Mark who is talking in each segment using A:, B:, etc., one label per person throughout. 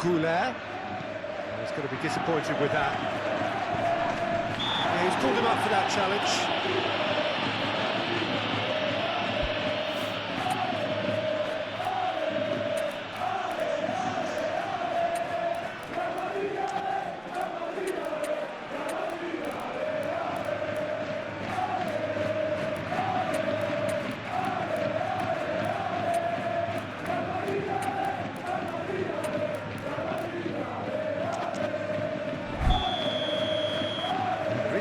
A: Goulart. He's going to be disappointed with that. Yeah, he's pulled him up for that challenge.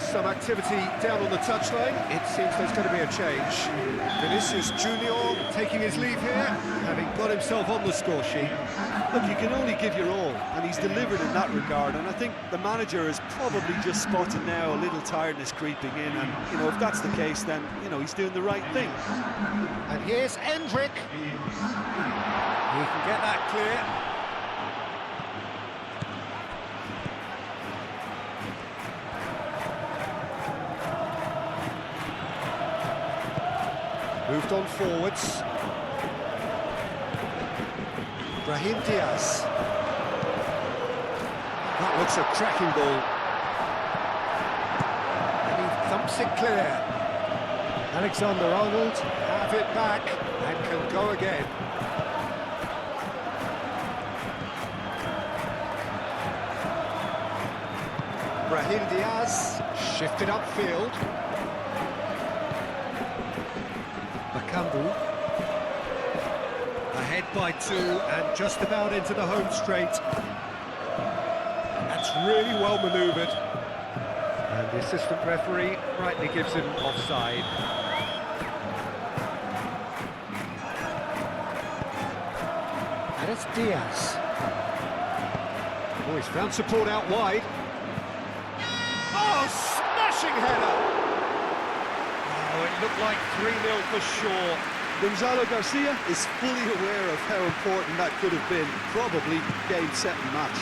A: Some activity down on the touchline. It seems there's going to be a change. Vinicius Junior taking his leave here, having got himself on the score sheet.
B: Look, you can only give your all, and he's delivered in that regard, and I think the manager is probably just spotted now a little tiredness creeping in, and, you know, if that's the case, then, you know, he's doing the right thing.
A: And here's Endrick. He can get that clear. Moved on forwards. Brahim Diaz. That looks a cracking ball. And he thumps it clear. Alexander-Arnold have it back and can go again. Brahim Diaz shifted upfield. Bakambu, ahead by 2 and just about into the home straight. That's really well manoeuvred. And the assistant referee rightly gives him offside. And it's Diaz. Oh, he's found support out wide. Oh, smashing header! Oh, it looked like 3-0 for sure.
B: Gonzalo Garcia is fully aware of how important that could have been. Probably game, set and match.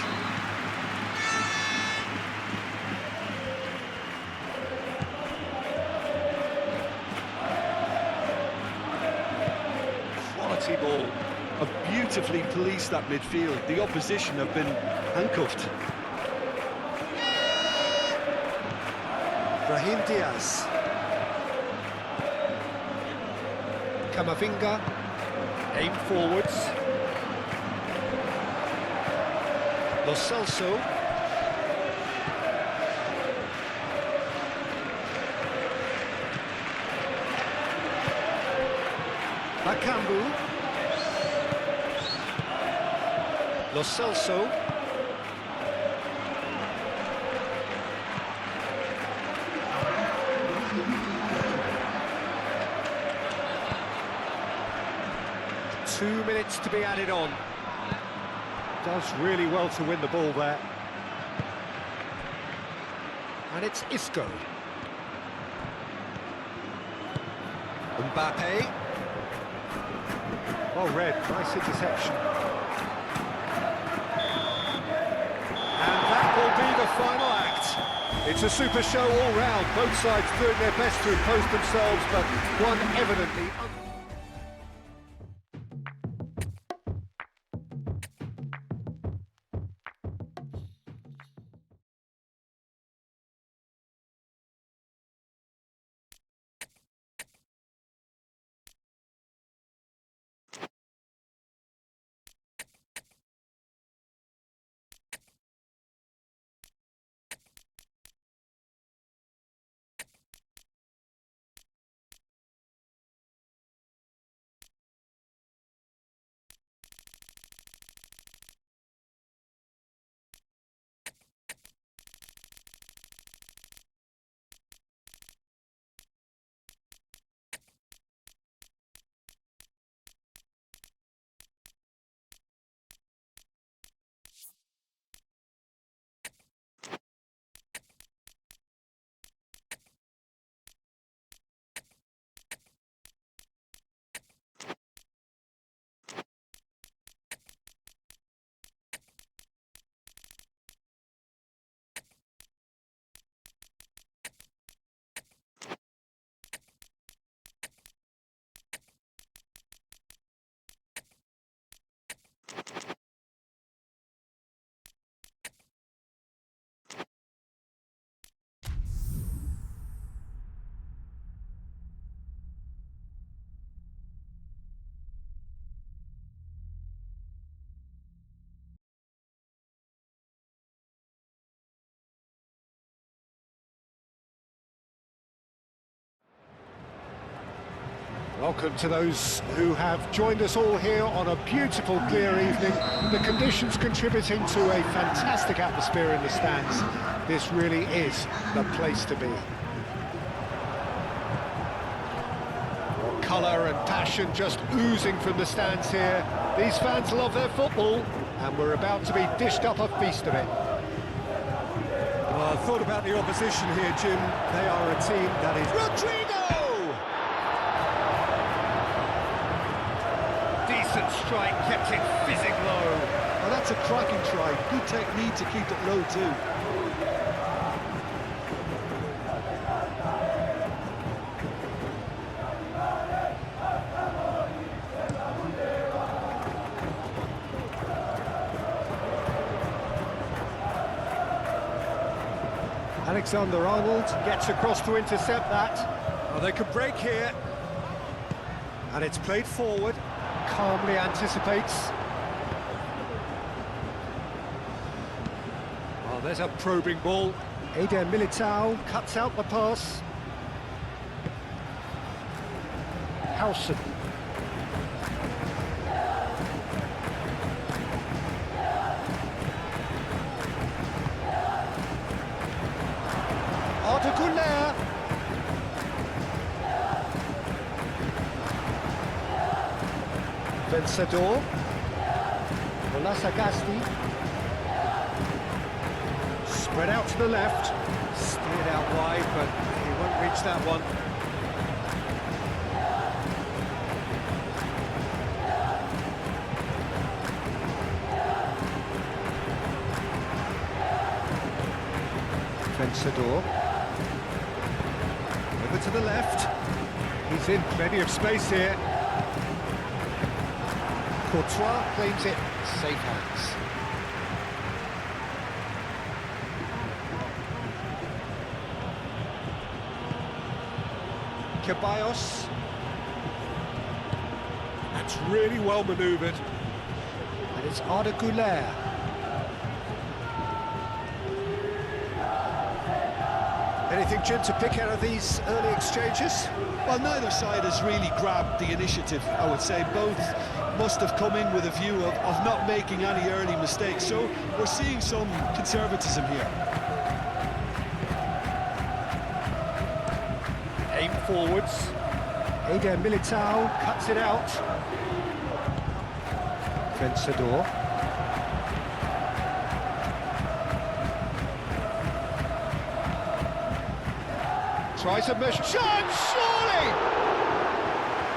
A: Quality ball.
B: Have beautifully policed that midfield. The opposition have been handcuffed.
A: Brahim Diaz. Camavinga, aim forwards. Lo Celso. Bakambu. Lo Celso. Two minutes to be added on. Does really well to win the ball there. And it's Isco. Mbappe. Well read, nice interception. And that will be the final act. It's a super show all round. Both sides doing their best to impose themselves, but one evidently Welcome to those who have joined us all here on a beautiful, clear evening. The conditions contributing to a fantastic atmosphere in the stands. This really is the place to be. Colour and passion just oozing from the stands here. These fans love their football, and we're about to be dished up a feast of it.
C: Well, I thought about the opposition here, Jim. They are a team that is...
A: Rodrigo! Decent strike, kept it fizzing low.
B: Oh, that's a cracking try. Good technique to keep it low too.
A: Alexander-Arnold gets across to intercept that.
C: Oh, they could break here. And it's played forward.
A: Calmly anticipates.
C: Oh, there's a probing ball.
A: Eder Militao cuts out the pass. Howson. Arda Güler. Vencedor. Olasagasti.
C: Spread out to the left. Steered out wide, but he won't reach that one.
A: Vencedor.
C: Over to the left. He's in plenty of space here.
A: Courtois claims it, safe hands.
C: Ceballos. That's really well manoeuvred.
A: And it's Arda Güler.
C: Anything, Jim, to pick out of these early exchanges?
B: Well, neither side has really grabbed the initiative, I would say. Both must have come in with a view of not making any early mistakes. So we're seeing some conservatism here.
A: Aim forwards. Eder Militao cuts it out. Vencedor. Tries a measure. Chance, surely!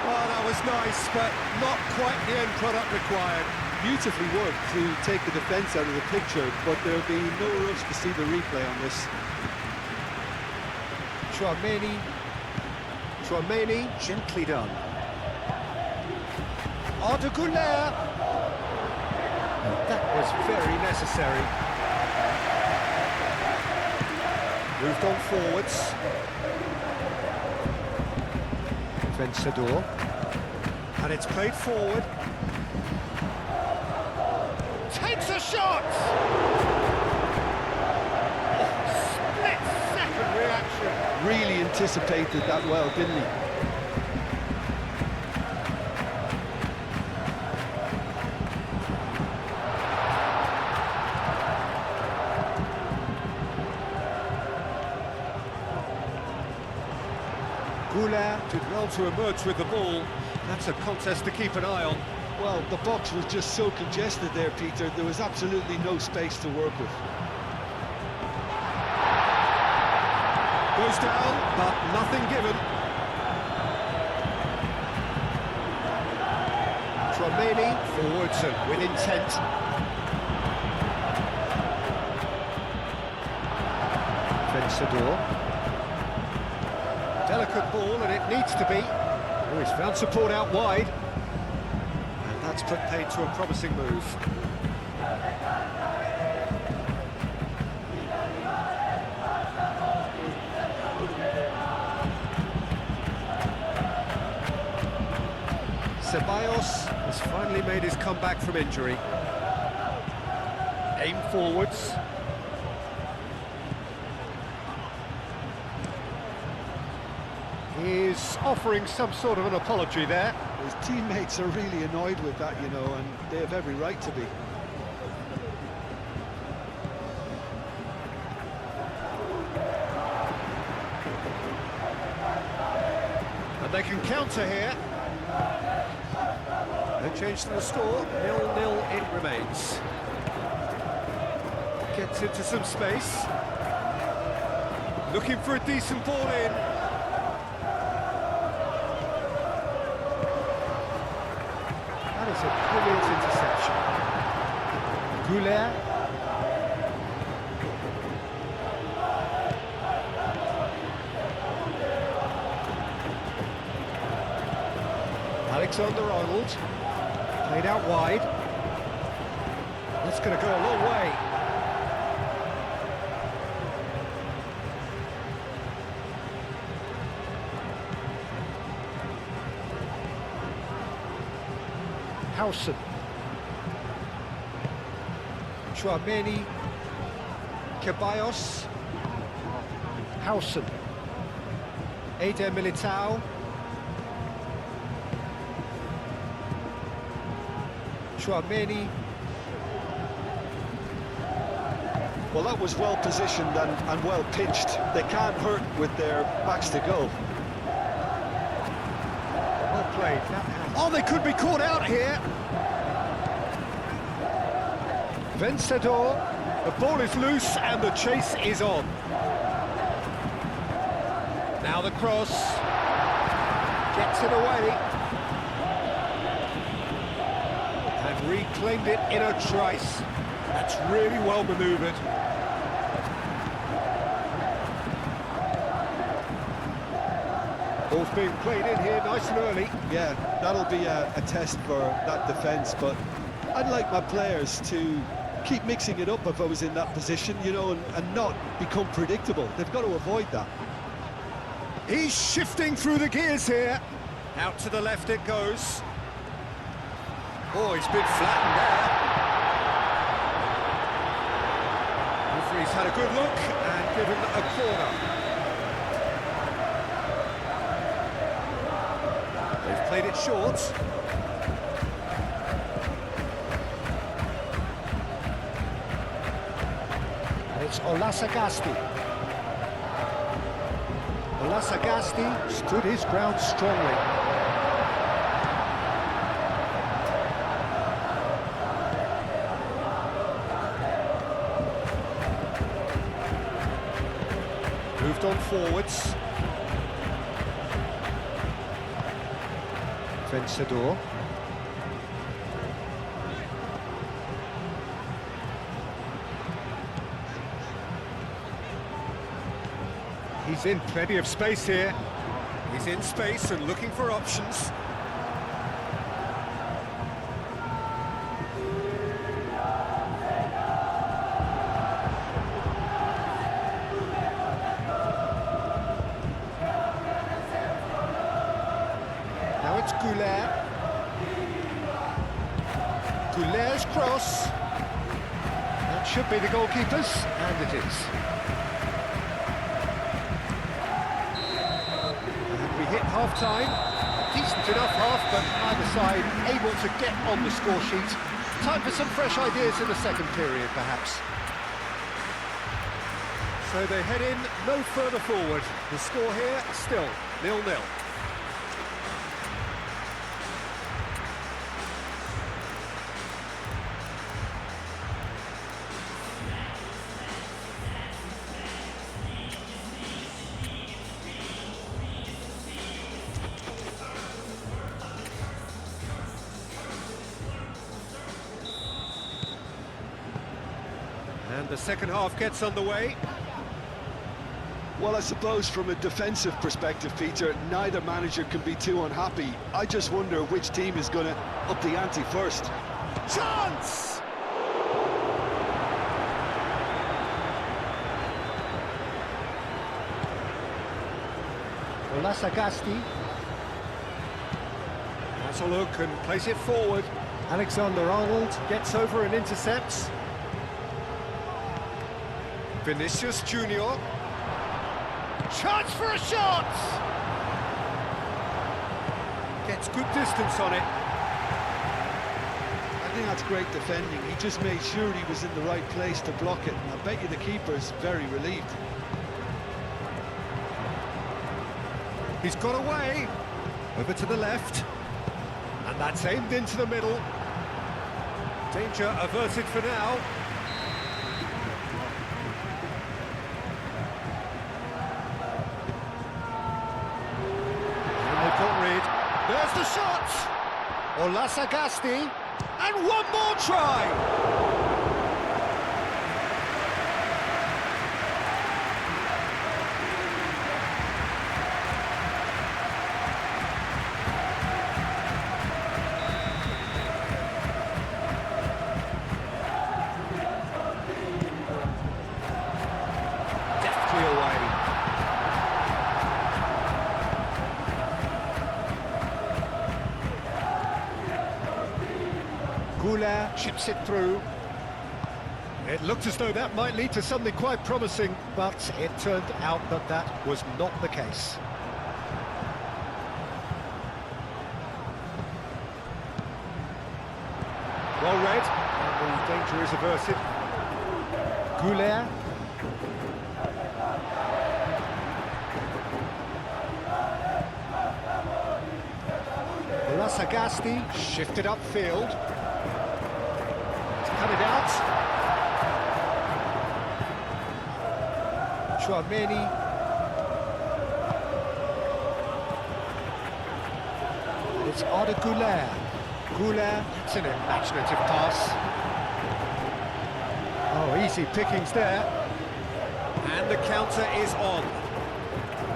C: Oh, that was nice, but not quite the end product required.
B: Beautifully worked to take the defence out of the picture, but there'll be no rush to see the replay on this.
A: Tchouaméni, gently done. Arda Güler. That was very necessary.
C: Moved on forwards.
A: Vencedor.
C: And it's played forward.
A: Takes a shot! Split-second reaction.
B: Really anticipated that well, didn't he?
A: Güler
C: Did well to emerge with the ball. That's a contest to keep an eye on.
B: Well, the box was just so congested there, Peter. There was absolutely no space to work with.
C: Goes down, but nothing given.
A: Tchouaméni forwards and with intent. Vencedor. Delicate ball, and it needs to be.
C: Oh, he's found support out wide. And that's put paid to a promising move. Ceballos has finally made his comeback from injury. Aim forwards.
A: Here's is offering some sort of an apology there.
B: His teammates are really annoyed with that, you know, and they have every right to be.
A: And they can counter here. No change to the score, 0-0 it remains. Gets into some space. Looking for a decent ball in. That is a brilliant interception. Goulet. Alexander-Arnold. Played out wide. That's going to go a long way. Howson. Chouameni. Ceballos. Howson. Eder Militao. Chouameni.
B: Well, that was well positioned and well pitched. They can't hurt with their backs to goal.
A: Well played. Oh, they could be caught out here. Vencedor. The ball is loose and the chase is on. Now the cross. Gets it away. And reclaimed it in a trice. That's really well manoeuvred. Ball's being played in here nice and early.
B: Yeah, that'll be a test for that defence, but I'd like my players to keep mixing it up if I was in that position, you know, and not become predictable. They've got to avoid that.
A: He's shifting through the gears here. Out to the left it goes. Oh, he's been flattened there. Referee's had a good look and given a corner. They've played it short. And it's Olasagasti. Olasagasti stood his ground strongly. Moved on forwards. Vencedor. He's in plenty of space here. He's in space and looking for options. Now it's Goulet. Goulet's cross. That should be the goalkeeper's, and it is. We hit half-time. Decent enough half, but either side able to get on the score sheet. Time for some fresh ideas in the second period, perhaps. So they head in no further forward. The score here still 0-0. And the second half gets underway.
B: Well, I suppose from a defensive perspective, Peter, neither manager can be too unhappy. I just wonder which team is going to up the ante first.
A: Chance! Olasagasti. Has a look and plays it forward. Alexander-Arnold gets over and intercepts. Vinicius Junior. Chance for a shot!
C: Gets good distance on it.
B: I think that's great defending. He just made sure he was in the right place to block it. And I bet you the keeper's very relieved.
C: He's got away. Over to the left. And that's aimed into the middle. Danger averted for now. And they've got rid. There's the shot!
A: Olasagasti.
C: And one more try! Deftly away.
A: Goulart chips it through.
C: It looked as though that might lead to something quite promising,
A: But it turned out that that was not the case.
C: well read.
A: And the danger is averted. Goulart. Olasagasti shifted upfield. He's cut it out. Chouameni. It's Arda Goulart. Goulart, it's an imaginative pass. Oh, easy pickings there.
C: And the counter is on.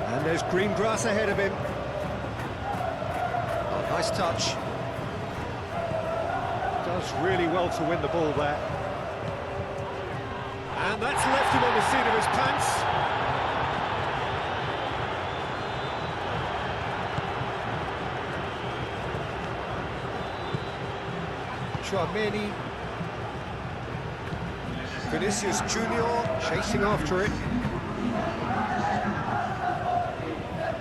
C: And there's green grass ahead of him. Oh, nice touch.
A: Does really well to win the ball there.
C: And that's left him on the seat of his pants.
A: Chouameni.
C: Vinicius Junior
A: Chasing after it.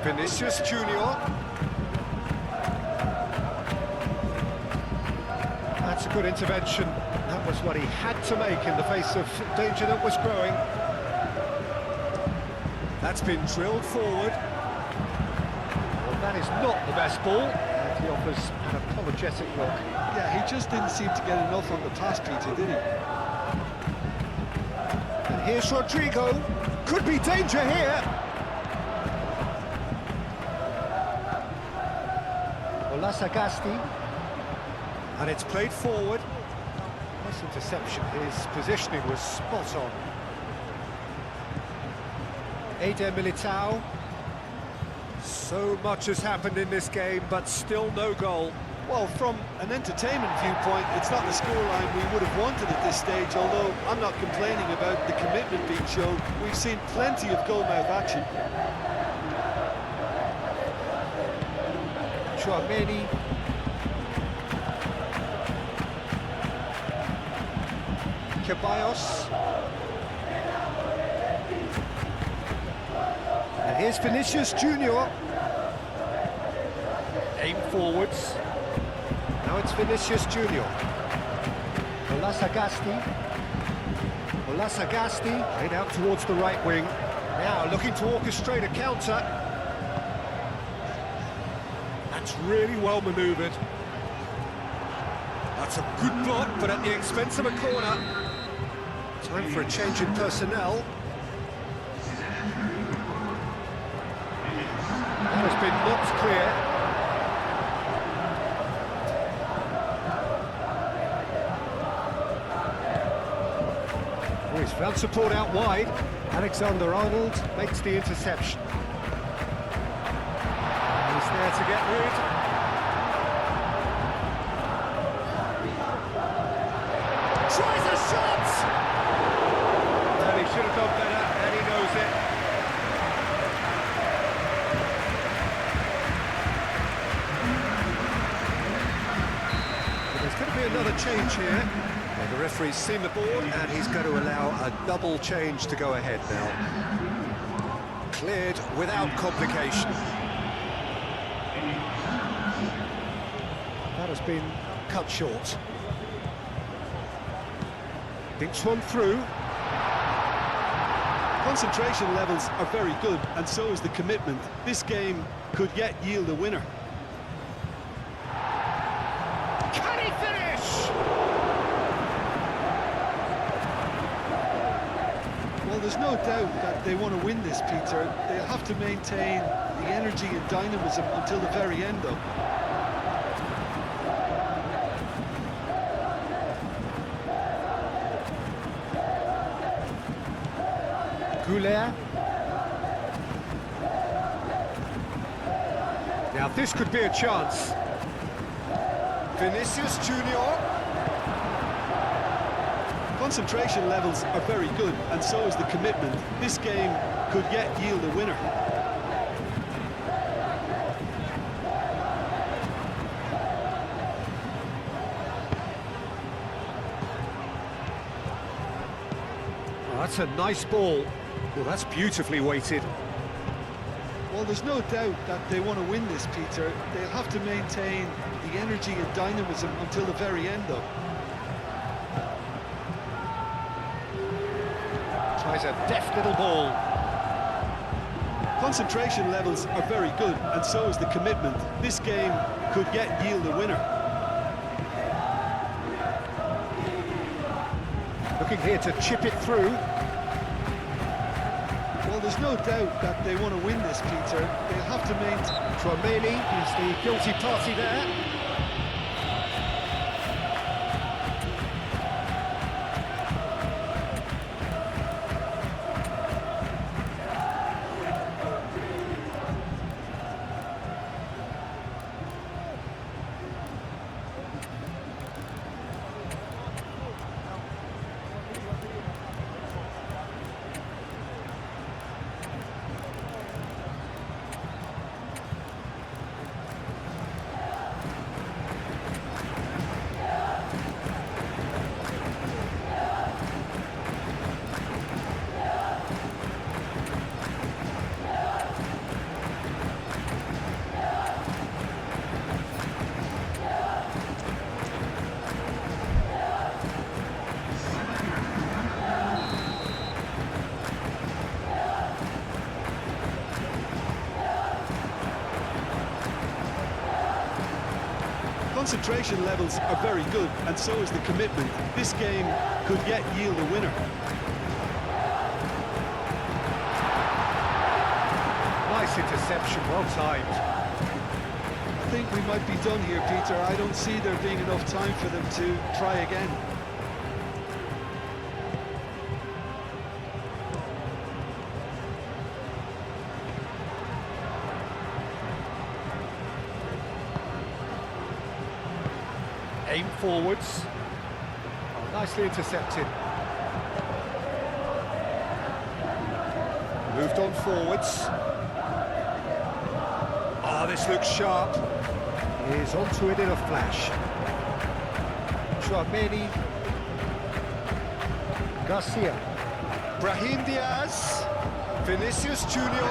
C: Vinicius Junior.
A: That's a good intervention. That was what he had to make in the face of danger that was growing.
C: That's been drilled forward.
A: Well, that is not the best ball. And he offers an apologetic look.
B: Yeah, he just didn't seem to get enough on the pass, Peter, did he?
A: And here's Rodrigo. Could be danger here. Olasagasti.
C: And it's played forward.
A: Nice interception. His positioning was spot on. Eder Militao.
C: So much has happened in this game, but still no goal.
B: Well, from an entertainment viewpoint, it's not the scoreline we would have wanted at this stage, although I'm not complaining about the commitment being shown. We've seen plenty of goal-mouth action.
A: Chouameni. Ceballos. And here's Vinicius Junior. Aim forwards. Now it's Vinicius Junior. Olasagasti. Olasagasti played out towards the right wing. Now looking to orchestrate a counter.
C: That's really well manoeuvred. That's a good block, but at the expense of a corner.
A: Time for a change in personnel. That has been knocked clear. Oh, he's found support out wide. Alexander-Arnold makes the interception. And he's there to get rid. Tries a shot! And he should have done better, and he knows it. But there's going to be another change here.
C: Well, the referee's seen the board, and he's going to allow a double change to go ahead now. Cleared without complication.
A: that has been cut short. Dinks one through.
B: Concentration levels are very good, and so is the commitment. This game could yet yield a winner.
A: Can he finish?
B: Well, there's no doubt that they want to win this, Peter. They'll have to maintain the energy and dynamism until the very end, though.
A: Goulet. Now this could be a chance.
C: Vinicius Junior.
B: Concentration levels are very good, and so is the commitment. This game could yet yield a winner.
A: Oh, that's a nice ball. Well, that's beautifully weighted.
B: Well, there's no doubt that they want to win this, Peter. They'll have to maintain the energy and dynamism until the very end, though.
A: Tries a deft little ball.
B: Concentration levels are very good, and so is the commitment. This game could yet yield a winner.
A: Looking here to chip it through.
B: Well, there's no doubt that they want to win this, Peter. They'll have to maintain...
A: Tchouaméni is the guilty party there.
B: Concentration levels are very good, and so is the commitment. This game could yet yield a winner.
A: Nice interception, well timed.
B: I think we might be done here, Peter. I don't see there being enough time for them to try again.
A: Aim forwards. Oh, nicely intercepted. Moved on forwards. Ah, this looks sharp. Is onto it in a flash. Tchouaméni. Garcia.
C: Brahim Diaz. Vinicius Junior.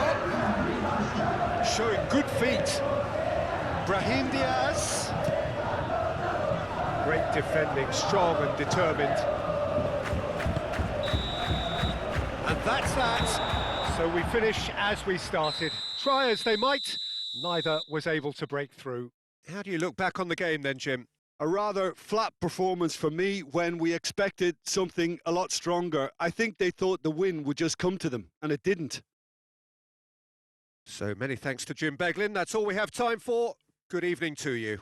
A: Showing good feet.
C: Brahim Diaz.
A: Great defending, strong and determined. And that's that. So we finish as we started. Try as they might, neither was able to break through. How do you look back on the game then, Jim?
B: A rather flat performance for me when we expected something a lot stronger. I think they thought the win would just come to them, and it didn't.
A: So many thanks to Jim Beglin. That's all we have time for. Good evening to you.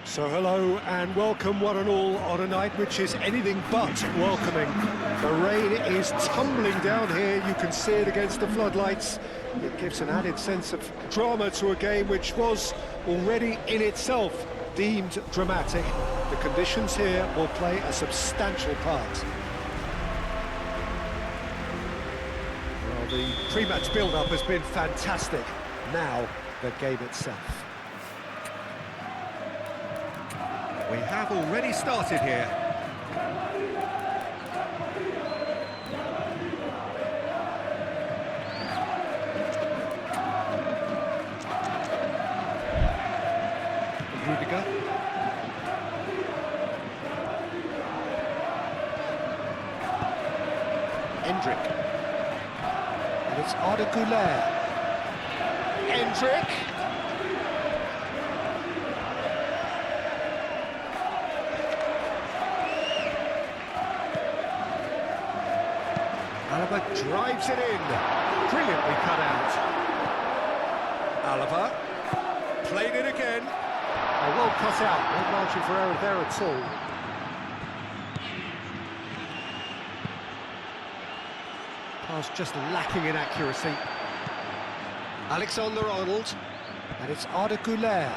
A: So hello and welcome one and all on a night which is anything but welcoming. The rain is tumbling down here, you can see it against the floodlights. It gives an added sense of drama to a game which was already in itself deemed dramatic. The conditions here will play a substantial part. Well, the pre-match build-up has been fantastic. Now, the game itself.
C: We have already started here. Rudiger.
A: Endrick. And it's Arda Güler. Endrick. Alaba drives it in. Brilliantly cut out.
C: Alaba. Played it again.
A: Well cut out. No margin for error there at all. Pass just lacking in accuracy. Alexander-Arnold. And it's Arda Güler.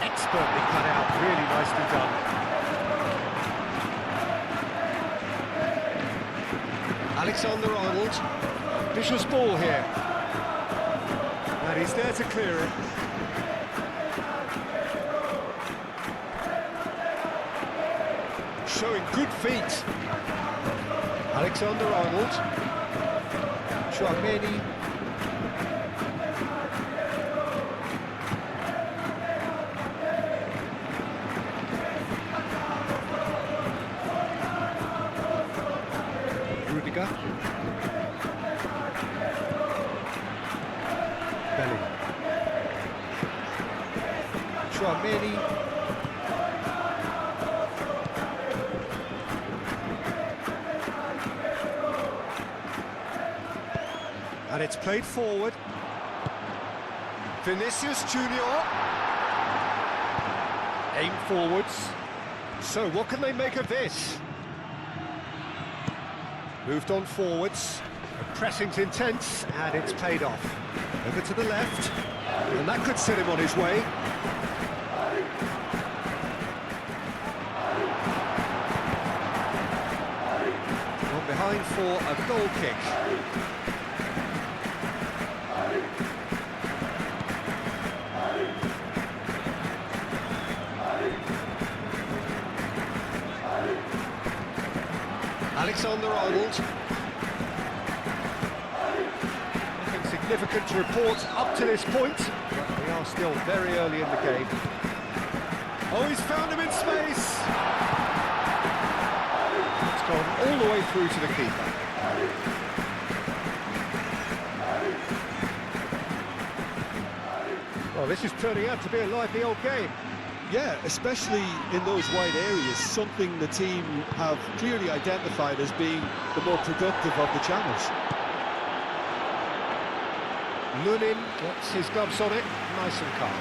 A: Expertly cut out. Really nicely done. Alexander-Arnold, vicious ball here, and he's there to clear it. Showing good feet. Alexander-Arnold, Tchouaméni. Rudiger. Belly. Tchouaméni. And it's played forward. Vinicius Junior. Aim forwards. So what can they make of this? Moved on forwards. The pressing's intense, and it's paid off. Over to the left, and that could set him on his way. From behind for a goal kick. Alexander-Arnold. Nothing significant significant to report up to this point, but we are still very early in the game. Oh, he's found him in space! It's gone all the way through to the keeper. Well, this is turning out to be a lively old game.
B: Yeah, especially in those wide areas, something the team have clearly identified as being the more productive of the channels.
A: Lunin gets his gloves on it, nice and calm.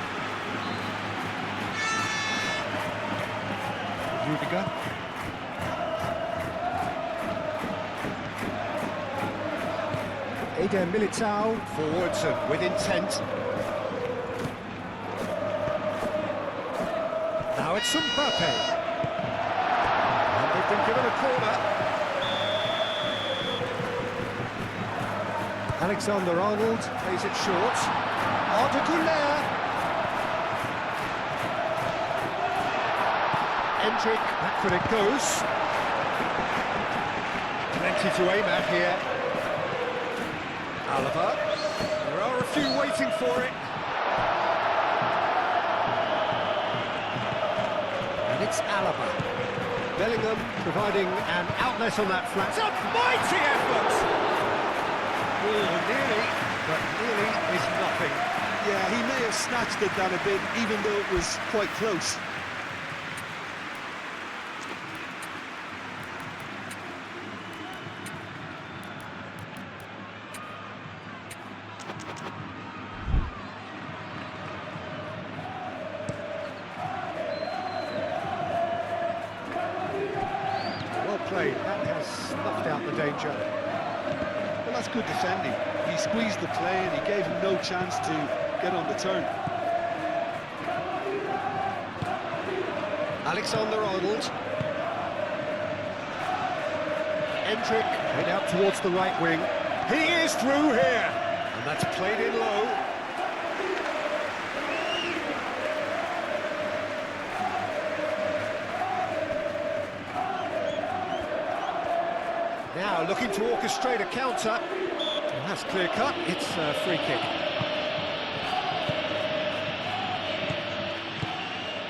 A: Rudiger. Eder Militao forwards and with intent. Now it's Mbappe. And they've been given a corner. Alexander-Arnold plays it short. Arda Güler. Endrick, back when it goes. Plenty to aim at here. Alaba. There are a few waiting for it. And it's Alaba. Bellingham providing an outlet on that flank. It's a mighty effort! Oh, nearly, but nearly is nothing.
B: Yeah, he may have snatched it down a bit, even though it was quite close.
A: Well played, that has snuffed out the danger.
B: Well, that's good defending. He squeezed the play and he gave him no chance to get on the turn.
A: Alexander-Arnold. Endrick played out towards the right wing. He is through here! And that's played in low. Now looking to orchestrate a counter. And that's clear cut, it's a free kick.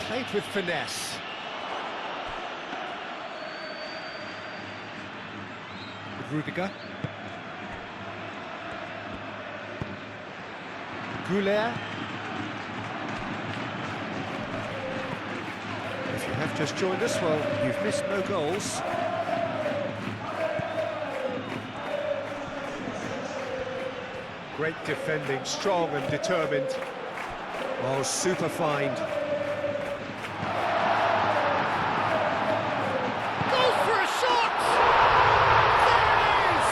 A: Played with finesse. With Rudiger. Güler. If you have just joined us, well, you've missed no goals. Great defending, strong and determined. Oh, super find. Go for a shot! There it is!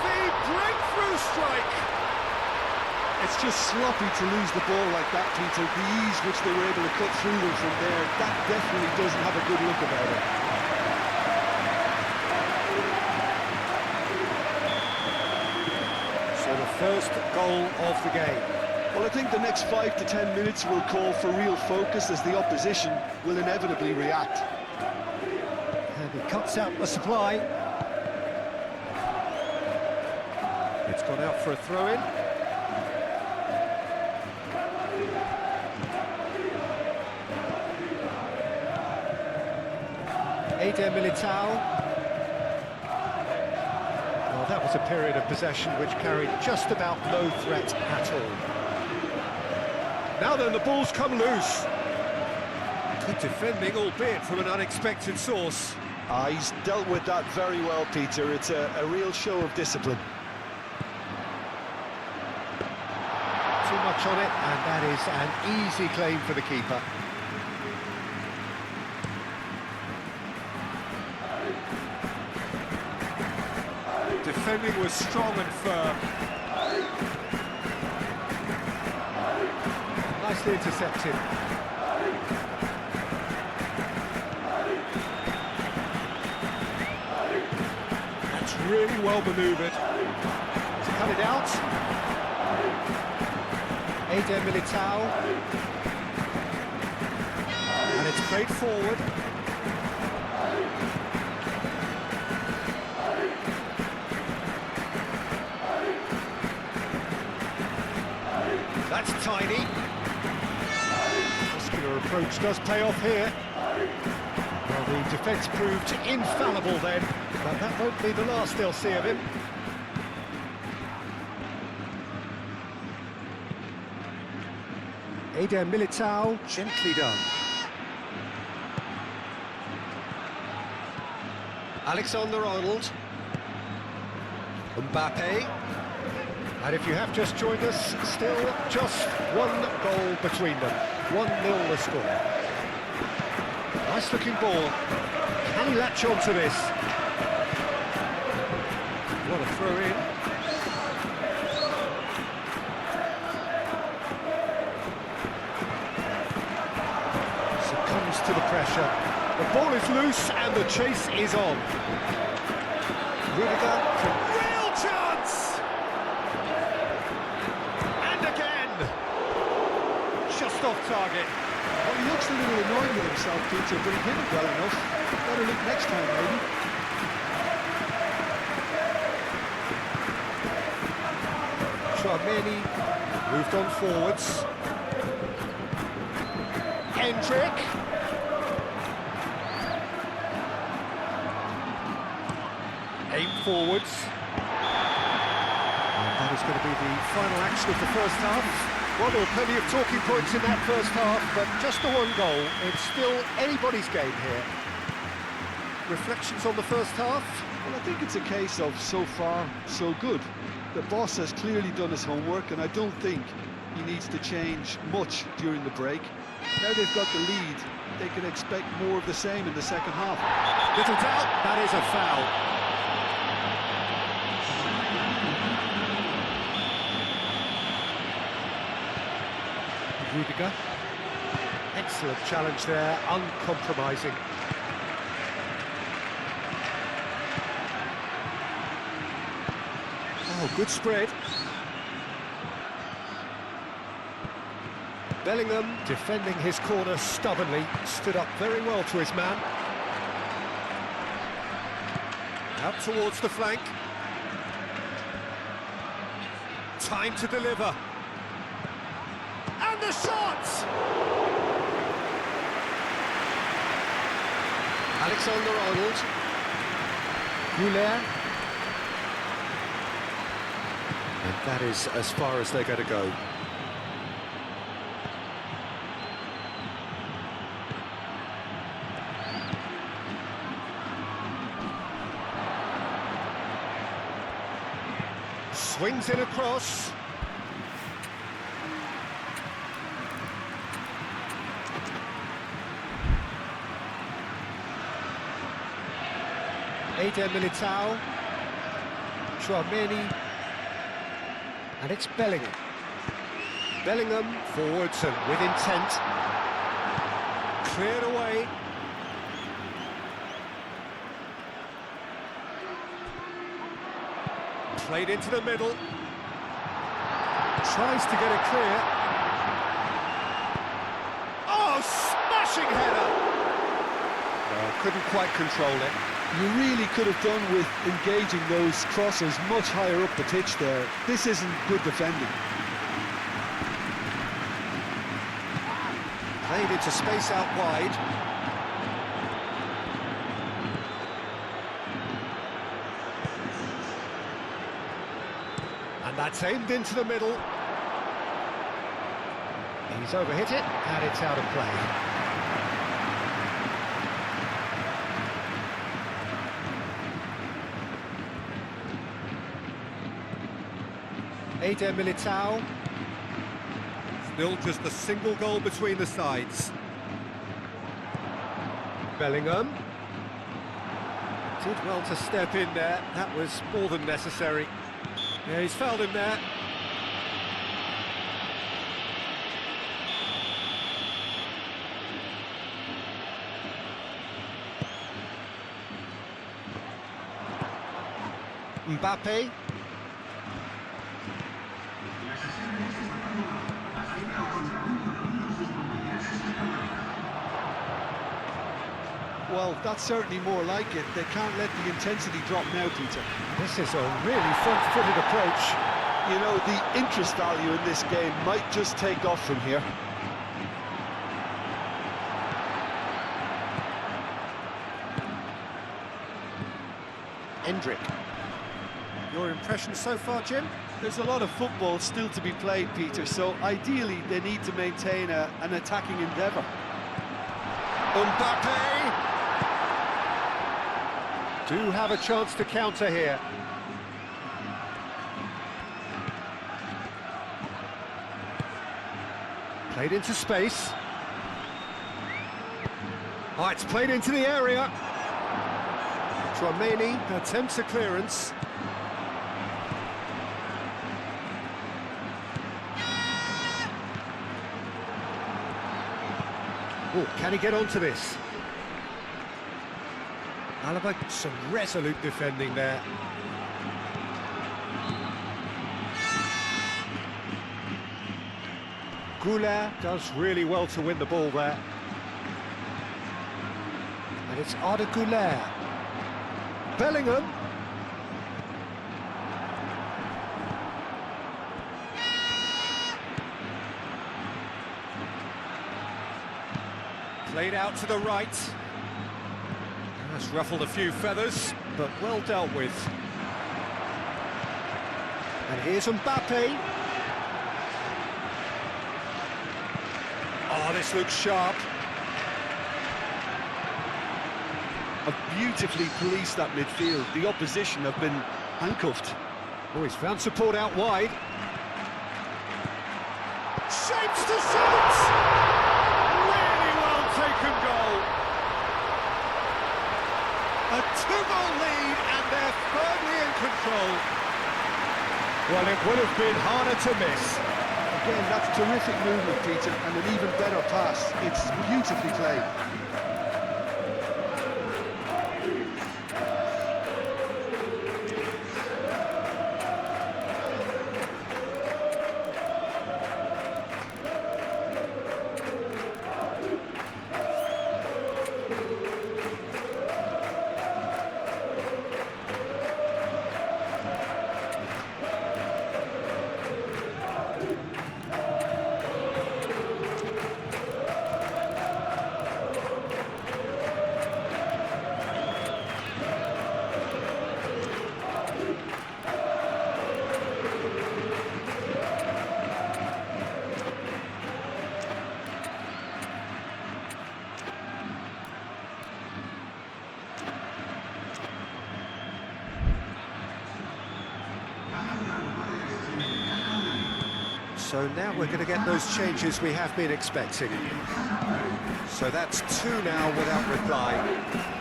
A: The breakthrough strike!
B: It's just sloppy to lose the ball like that, Peter. The ease which they were able to cut through them from there, that definitely doesn't have a good look about it.
A: So the first goal of the game.
B: Well, I think the next 5 to 10 minutes will call for real focus as the opposition will inevitably react.
A: And he cuts out the supply. It's gone out for a throw-in. Eder Militao. Well, that was a period of possession which carried just about no threat at all. Now then, the ball's come loose. Good defending, albeit from an unexpected source.
B: He's dealt with that very well, Peter. It's a real show of discipline.
A: Too much on it, and that is an easy claim for the keeper. Defending was strong and firm. Nicely intercepted. That's really well manoeuvred. To cut it out. Eder Militao. And it's played forward. That's tiny. Muscular approach does pay off here. Well, the defence proved infallible then, but that won't be the last they'll see of him. Eder Militao, gently done. Alexander-Arnold. Mbappe. And if you have just joined us, still just one goal between them. 1-0 the score. Nice looking ball. Can he latch on to this? What a throw in. Succumbs to the pressure. The ball is loose and the chase is on. Rudiger, real chance! And again! Just off target.
B: Well, he looks a little annoyed with himself, Peter, but he hit it well enough. Better look next time, maybe.
A: Tchouaméni moved on forwards. Hendrick. Aim forwards. And that is going to be the final action of the first half. Well, there were plenty of talking points in that first half, but just the one goal. It's still anybody's game here. Reflections on the first half?
B: Well, I think it's a case of so far, so good. The boss has clearly done his homework, and I don't think he needs to change much during the break. Now they've got the lead, they can expect more of the same in the second half.
A: Little doubt, that is a foul. Rudiger. Excellent challenge there, uncompromising. Oh, good spread. Bellingham, defending his corner stubbornly, stood up very well to his man. Out towards the flank. Time to deliver. And the shot! Alexander-Arnold. Güler. And that is as far as they're going to go. Swings in across. Eder Militao, Tchouaméni, and it's Bellingham. Bellingham forwards and with intent. Cleared away. Played into the middle. Tries to get it clear. Oh, smashing header! No, couldn't quite control it.
B: You really could have done with engaging those crosses much higher up the pitch there. This isn't good defending.
A: Played into space out wide. And that's aimed into the middle. He's overhit it, and it's out of play. Eder Militao. Still just a single goal between the sides. Bellingham. Did well to step in there. That was more than necessary. Yeah, he's fouled him there. Mbappe.
B: Well, that's certainly more like it. They can't let the intensity drop now, Peter.
A: This is a really front-footed approach.
B: You know, the interest value in this game might just take off from here.
A: Endrick. Your impression so far, Jim?
B: There's a lot of football still to be played, Peter, so ideally they need to maintain an attacking endeavour.
A: Mbappe! Do have a chance to counter here. Played into space. Oh, it's played into the area. Tchouaméni attempts a clearance. Oh, can he get onto this? Alaba, some resolute defending there. Goulart does really well to win the ball there. And it's Arda Güler. Bellingham. Played out to the right. That's ruffled a few feathers, but well dealt with. And here's Mbappe. Oh, this looks sharp.
B: Have beautifully policed that midfield. The opposition have been handcuffed.
A: Oh, he's found support out wide. Shapes to shoot! Really well taken goal. A 2-goal lead, and they're firmly in control. Well, it would have been harder to miss.
B: Again, that's terrific movement, Peter, and an even better pass. It's beautifully played.
A: So now we're going to get those changes we have been expecting. So that's 2 now without reply.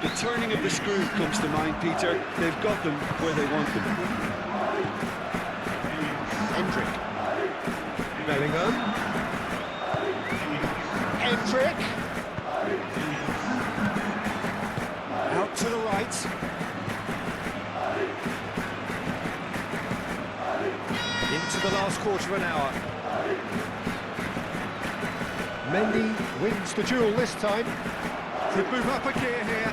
B: The turning of the screw comes to mind, Peter. They've got them where they want them.
A: Endrick. Bellingham. Endrick. Out to the right. Into the last quarter of an hour. Mendy wins the duel this time. Could move up a gear here.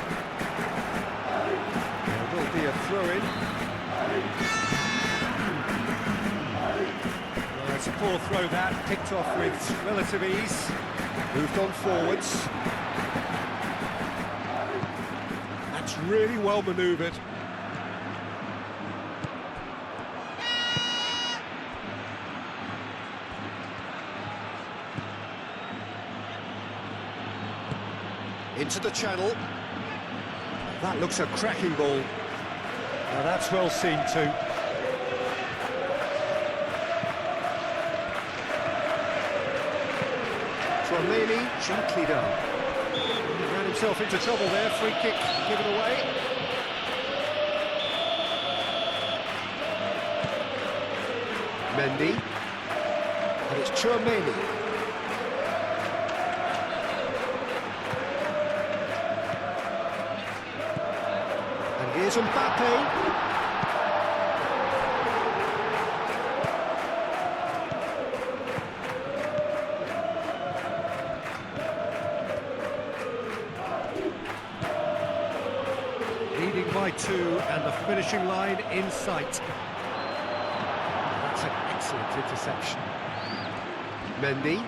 A: There will be a throw-in. It's a poor throw that, picked off with relative ease. Moved on forwards. That's really well manoeuvred. Into the channel. That looks a cracking ball. Now that's well seen too. Tchouaméni, gently done. He ran himself into trouble there, free kick given away. Mendy. And it's Tchouaméni. Here's Mbappe. Leading by 2 and the finishing line in sight. That's an interception. Mendy.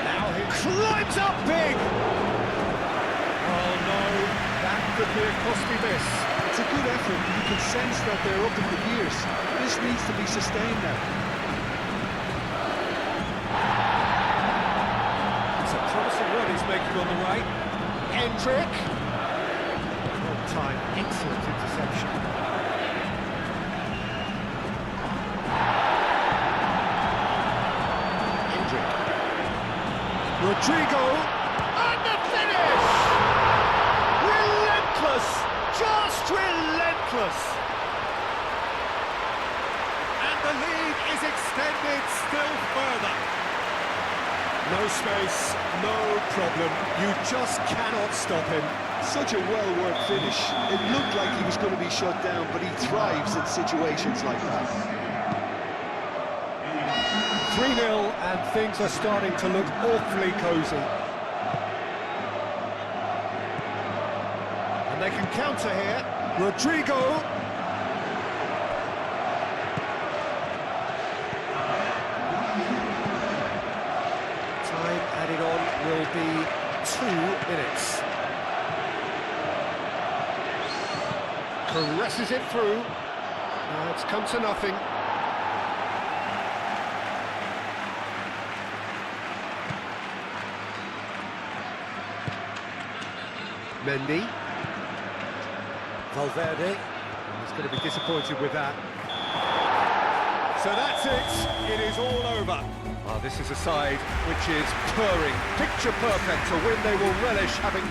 A: Now he climbs up big! Oh no, that could be a costly miss.
B: It's a good effort. You can sense that they're up in the gears. This needs to be sustained now.
A: It's a promising run he's making on the right. Hendrick. Well time, excellent interception. Hendrick. Rodrigo. And the finish! Relentless! Just relentless! And the lead is extended still further. No space, no problem. You just cannot stop him.
B: Such a well-worked finish. It looked like he was going to be shut down, but he thrives in situations like that.
A: 3-0 and things are starting to look awfully cosy. And they can counter here. Rodrigo. Time added on will be 2 minutes. Caresses it through. It's come to nothing. Mendy. Valverde. He's going to be disappointed with that. So that's it. It is all over. Well, this is a side which is purring, picture perfect, a win they will relish having.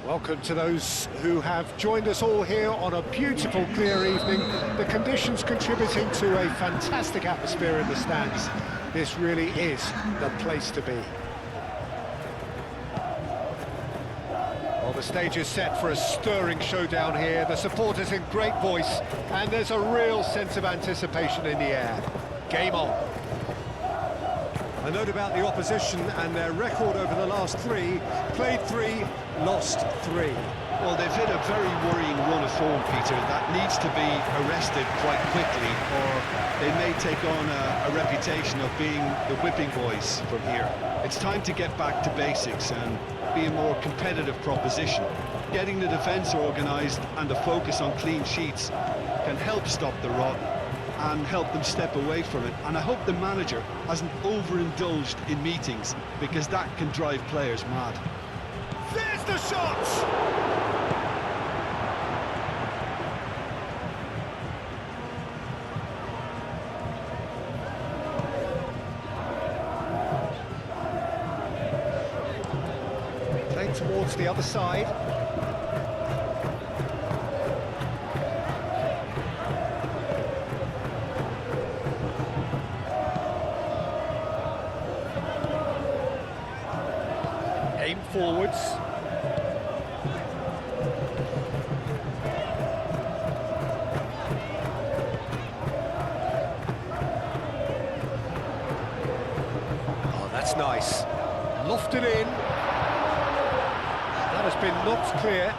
A: Welcome to those who have joined us all here on a beautiful, clear evening. The conditions contributing to a fantastic atmosphere in the stands. This really is the place to be. Well, the stage is set for a stirring showdown here. The supporters in great voice, and there's a real sense of anticipation in the air. Game on. A note about the opposition and their record over the last three. Played 3, lost 3.
B: Well, they've hit a very worrying run of form, Peter. That needs to be arrested quite quickly, or they may take on a reputation of being the whipping boys from here. It's time to get back to basics and be a more competitive proposition. Getting the defence organised and a focus on clean sheets can help stop the rot and help them step away from it. And I hope the manager hasn't overindulged in meetings, because that can drive players mad.
A: There's the shot! Playing towards the other side. Aim forwards. Oh, that's nice. Lofted in. That has been knocked clear.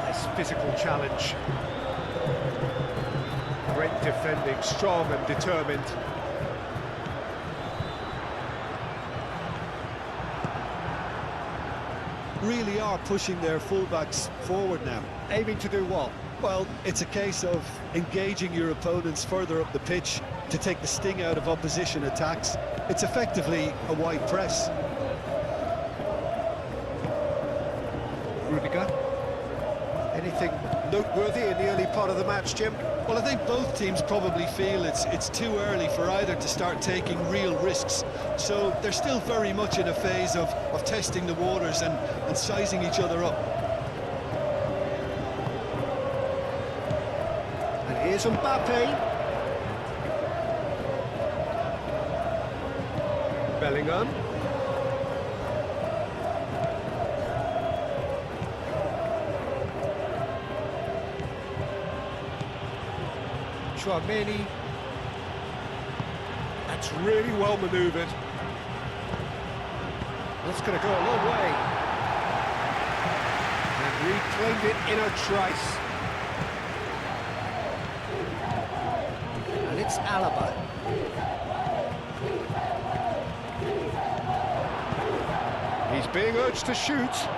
A: Nice physical challenge. Great defending, strong and determined.
B: Really are pushing their fullbacks forward now.
A: Aiming to do what?
B: Well, it's a case of engaging your opponents further up the pitch to take the sting out of opposition attacks. It's effectively a wide press.
A: Rudiger. Anything noteworthy in the early part of the match, Jim?
B: Well, I think both teams probably feel it's too early for either to start taking real risks. So they're still very much in a phase of testing the waters and sizing each other up.
A: And here's Mbappe. Bellingham. Tchouaméni. That's really well manoeuvred. That's going to go a long way. And reclaimed it in a trice. And it's Alaba. He's being urged to shoot.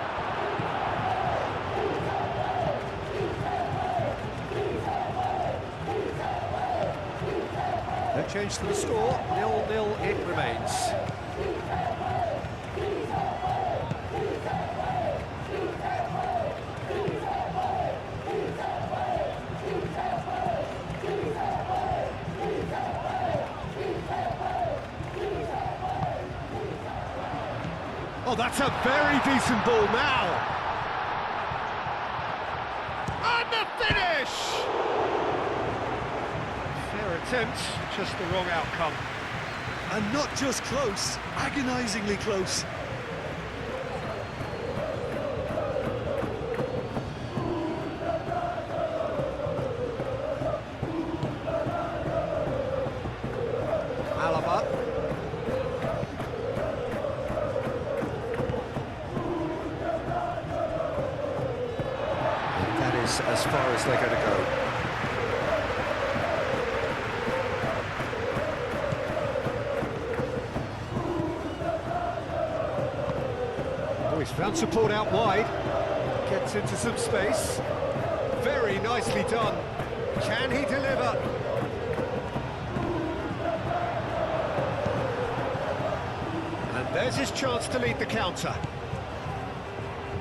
A: No change to the score, 0-0 it remains. Oh, that's a very decent ball now. And the finish! Fair attempt, just the wrong outcome.
B: And not just close, agonisingly close.
A: Alaba. That is as far as they're going to go. Oh, he's found support out wide. Gets into some space. Very nicely done. Can he deliver? And there's his chance to lead the counter.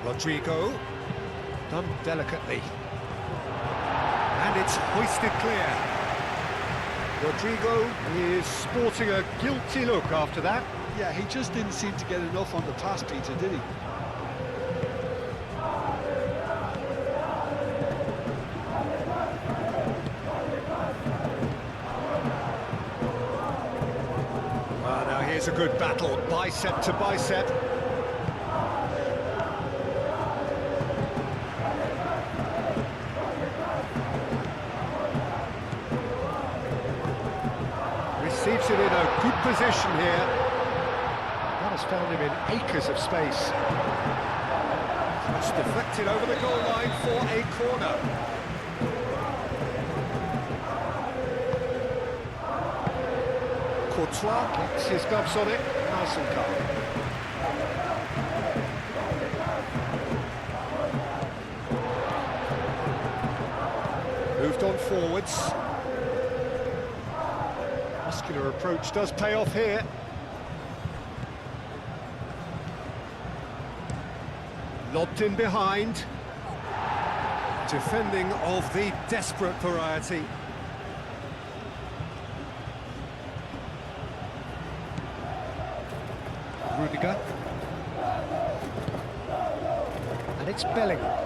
A: Rodrigo. Done delicately. And it's hoisted clear. Rodrigo is sporting a guilty look after that.
B: Yeah, he just didn't seem to get enough on the pass, Peter, did he?
A: Well, now here's a good battle, bicep to bicep. Receives it in a good position here. That has found him in acres of space. It's deflected over the goal line for a corner. Courtois gets his gloves on it, nice and calm. Moved on forwards. Particular approach does pay off here. Lobbed in behind. Defending of the desperate variety. Rudiger. And it's Bellingham.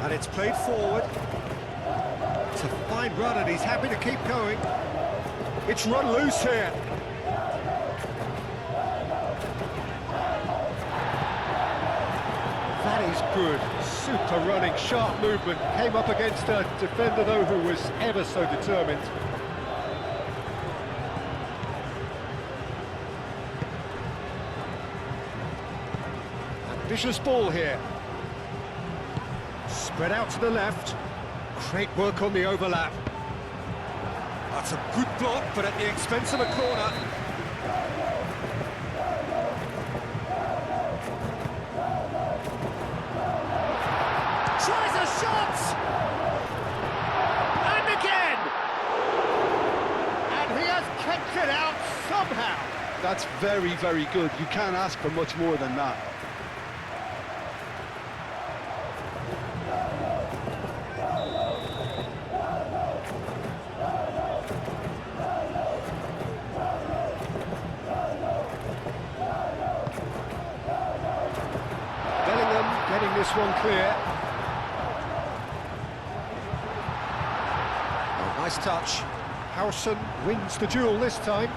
A: And it's played forward. It's a fine run and he's happy to keep going. It's run loose here. That is good. Super running, sharp movement. Came up against a defender, though, who was ever so determined. Ambitious ball here. Spread out to the left. Great work on the overlap. That's a good block, but at the expense of a corner. Tries a shot! And again! And he has kept it out somehow.
B: That's very, very good. You can't ask for much more than that.
A: Getting this one clear. Oh, nice touch. Howson wins the duel this time.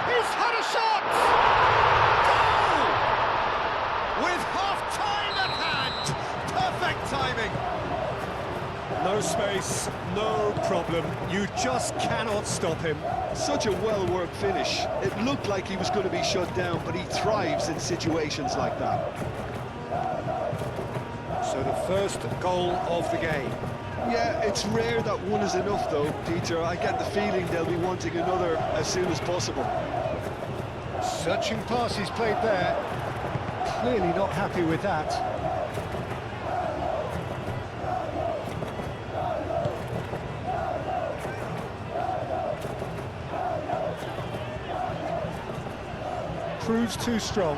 A: He's had a shot! Goal! With half-time at hand. Perfect timing. No space, no problem. You just cannot stop him.
B: Such a well-worked finish. It looked like he was going to be shut down, but he thrives in situations like that.
A: So the first goal of the game.
B: Yeah, it's rare that one is enough, though, Peter. I get the feeling they'll be wanting another as soon as possible.
A: Searching pass he's played there. Clearly not happy with that. Proves too strong.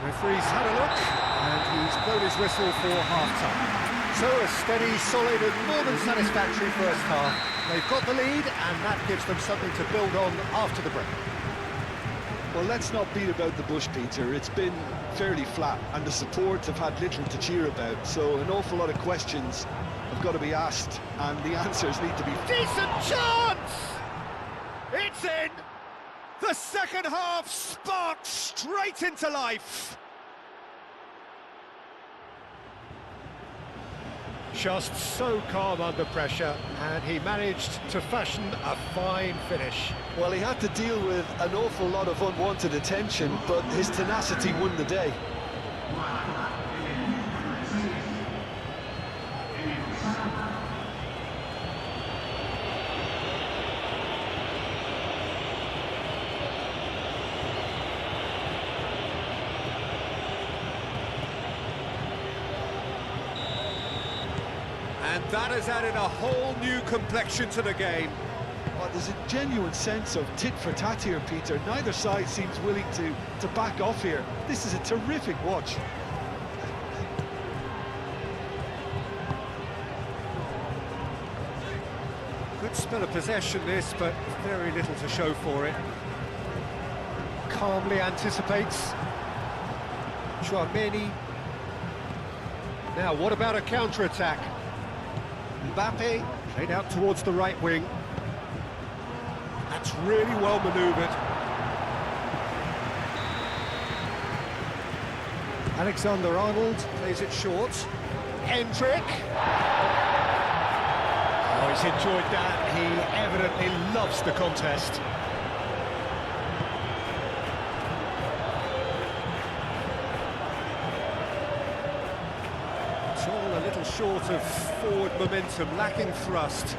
A: Referee's had a look, and he's blown his whistle for half-time. So a steady, solid and more than satisfactory first half. They've got the lead, and that gives them something to build on after the break.
B: Well, let's not beat about the bush, Peter. It's been fairly flat, and the support have had little to cheer about, so an awful lot of questions have got to be asked, and the answers need to be...
A: Decent chance! It's in! The second half sparked straight into life. Just so calm under pressure, and he managed to fashion a fine finish.
B: Well, he had to deal with an awful lot of unwanted attention, but his tenacity won the day.
A: And that has added a whole new complexion to the game.
B: Well, there's a genuine sense of tit for tat here, Peter. Neither side seems willing to back off here. This is a terrific watch.
A: Good spell of possession this, but very little to show for it. Calmly anticipates. Tchouaméni. Now, what about a counter-attack? Mbappe played out towards the right wing. That's really well manoeuvred. Alexander-Arnold plays it short. Hendrick. Oh, he's enjoyed that. He evidently loves the contest. short of forward momentum, lacking thrust.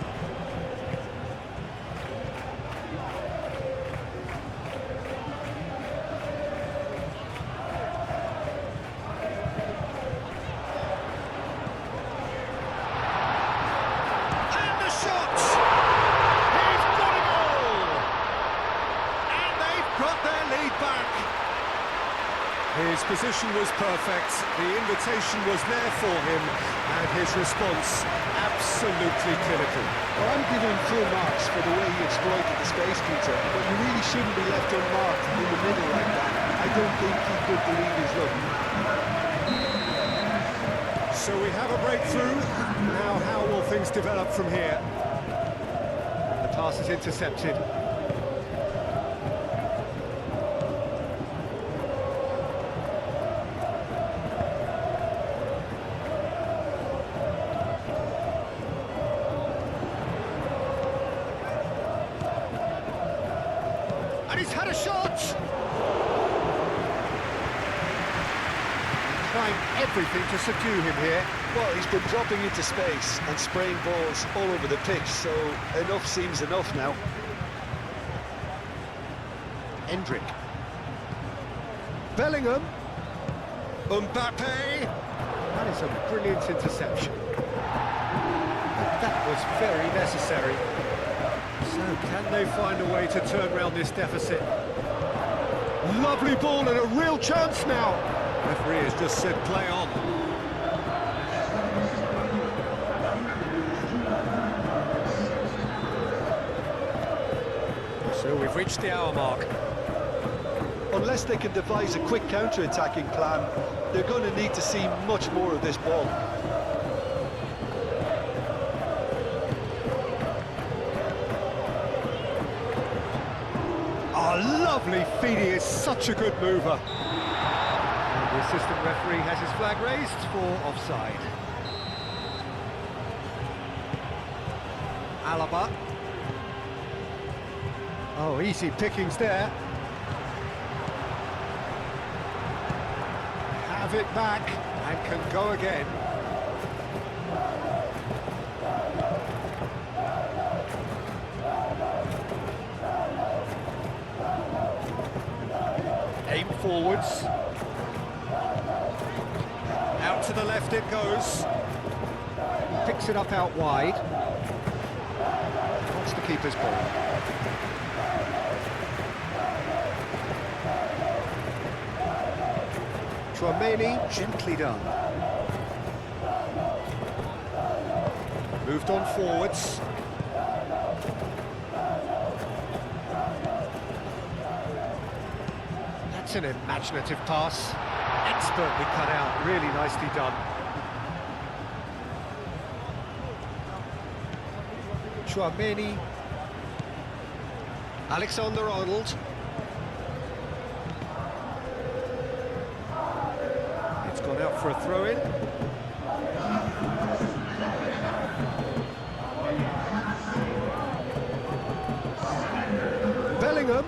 A: And the shot! He's got a goal! And they've got their lead back. His position was perfect, the invitation was there for him, and his response absolutely clinical.
B: Well, I'm giving him full marks for the way he exploited the space, Peter, but you really shouldn't be left unmarked in the middle like that. I don't think he could believe his luck.
A: So we have a breakthrough. Now how will things develop from here? The pass is intercepted. And he's had a shot! Trying everything to subdue him here.
B: Well, he's been dropping into space and spraying balls all over the pitch, so enough seems enough now.
A: Endrick. Bellingham. Mbappe. That is a brilliant interception. But that was very necessary. So can they find a way to turn around this deficit? Lovely ball and a real chance now. Referee has just said play on. So we've reached the hour mark.
B: Unless they can devise a quick counter-attacking plan, they're going to need to see much more of this ball.
A: Oh, lovely feed, he is such a good mover. And the assistant referee has his flag raised for offside. Alaba. Oh, easy pickings there. Have it back and can go again. Aim forwards. Out to the left it goes. Picks it up out wide. Wants the keeper's ball. Tchouaméni, gently done. Moved on forwards. That's an imaginative pass. Expertly cut out, really nicely done. Tchouaméni. Alexander-Arnold. It's gone out for a throw-in. Bellingham.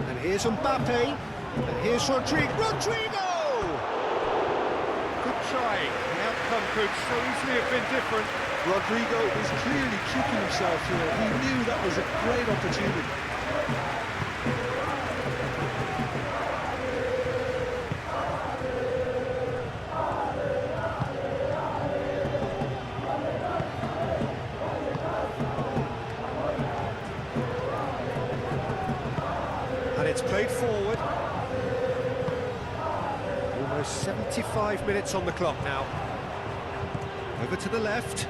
A: And here's Mbappe. And here's Rodrigo! Good try. The outcome could so easily have been different.
B: Rodrigo is clearly kicking himself here. He knew that was a great opportunity.
A: And it's played forward. Almost 75 minutes on the clock now. Over to the left.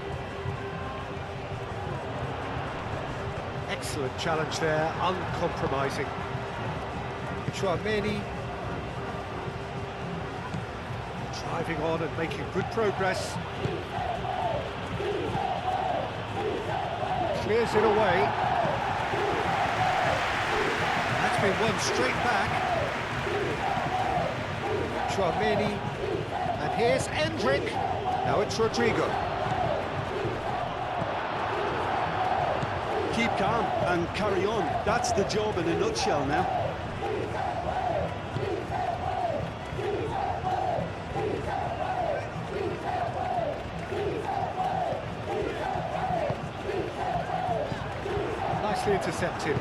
A: Excellent challenge there, uncompromising. Tchouaméni driving on and making good progress. Clears it away. That's been won straight back. Tchouaméni. And here's Endrick. Now it's Rodrigo.
B: Keep calm and carry on. That's the job in a nutshell now.
A: intercepted.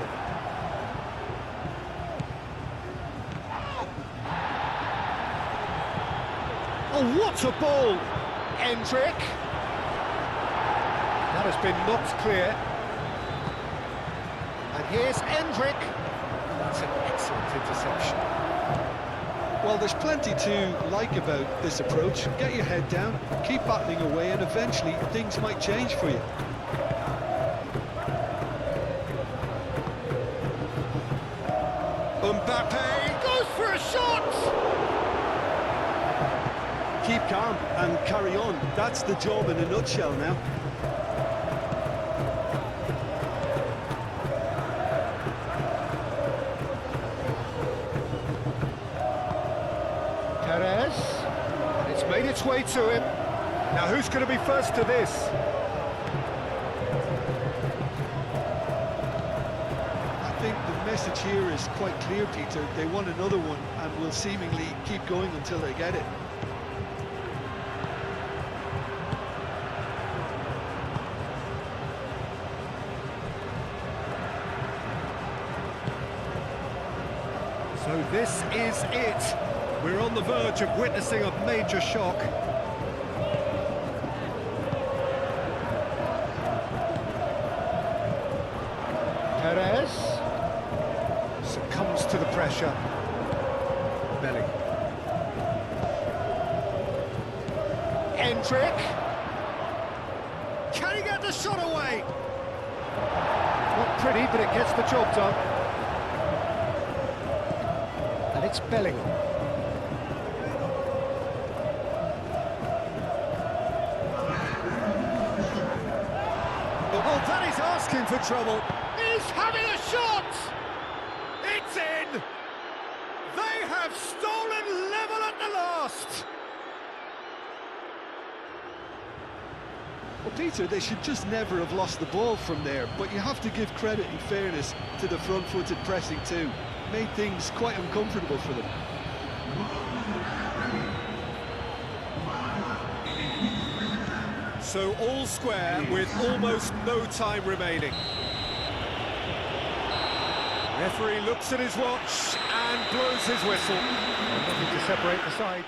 A: Oh, what a ball! Endrick. That has been knocked clear. And here's Endrick. That's an excellent interception.
B: Well, there's plenty to like about this approach. Get your head down, keep battling away, and eventually things might change for you.
A: Mbappe goes for a shot!
B: Keep calm and carry on. That's the job in a nutshell now.
A: Perez, and it's made its way to him. Now who's going to be first to this?
B: I think the message here is quite clear, Peter. They want another one and will seemingly keep going until they get it.
A: So this is it. We're on the verge of witnessing a major shock. Perez succumbs to the pressure. Belly. Endrick. Can he get the shot away? Not pretty, but it gets the job done. And it's Bellingham. Well, that is asking for trouble. He's having a shot! It's in! They have stolen level at the last!
B: Well, Peter, they should just never have lost the ball from there, but you have to give credit and fairness to the front-footed pressing too. Made things quite uncomfortable for them.
A: So all square with almost no time remaining. Referee looks at his watch and blows his whistle. Nothing to separate the sides.